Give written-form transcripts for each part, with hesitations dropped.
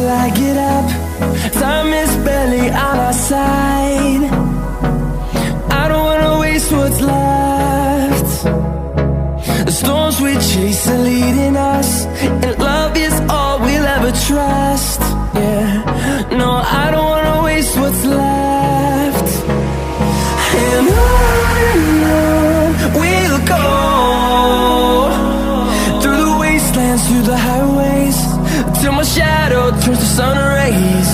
I get up. Time is barely on our side. I don't wanna waste what's left. The storms we chase are leading us, and love is all we'll ever trust. Yeah, no, I don't wanna waste what's left. And on we'll go, through the wastelands, through the highways, till my shadow turns to sun rays.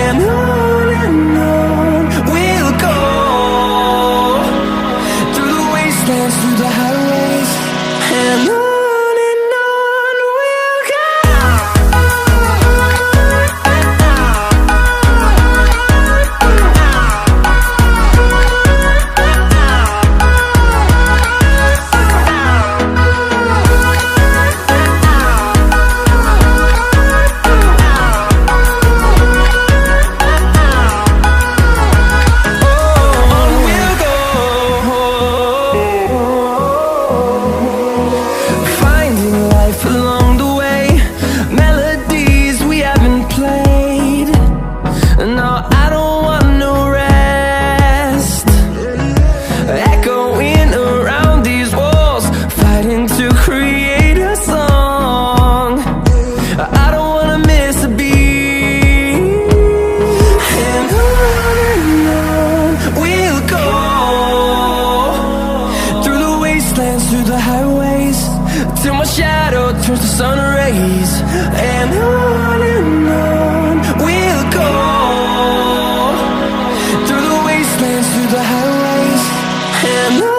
And on we'll go, through the wastelands, through the highways, and on. Turns to sun rays, and on we'll go, through the wastelands, through the highways, and on.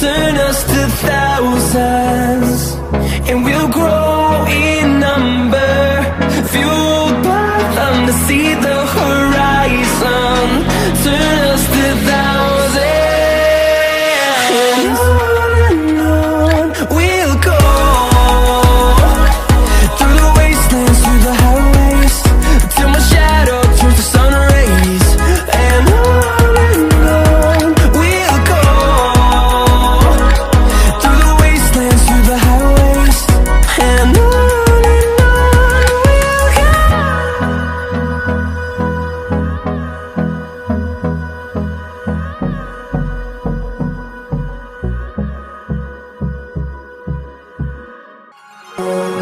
Turn us to thousands, and we'll grow in number, fueled by them to see the horizon. Turn us to thousands, and on we'll go, through the wastelands, through the highways, till my shadow turns to sun rays, and on we'll go, through the wastelands, through the highways, and on we'll go.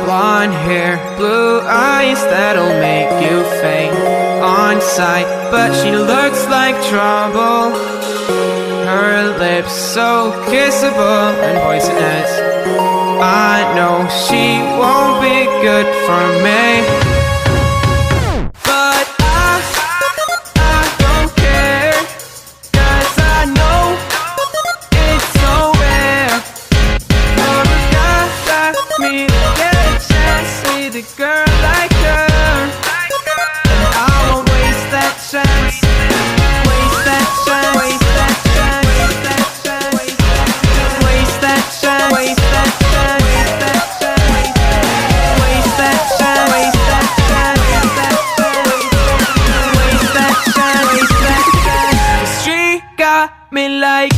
Blonde hair, blue eyes, that'll make you faint on sight. But she looks like trouble. Her lips so kissable and poisonous. I know she won't be good for me, but I don't care, 'cause I know it's so rare for a guy like me to get a chance with a girl like her. And I won't waste that chance, waste that chance, waste that chance, waste that chance, waste that chance, waste that chance, waste that chance, waste that chance, waste that chance, waste that chance, waste that chance. 'Cause she got me like.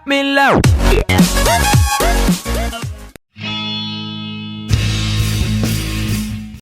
me low.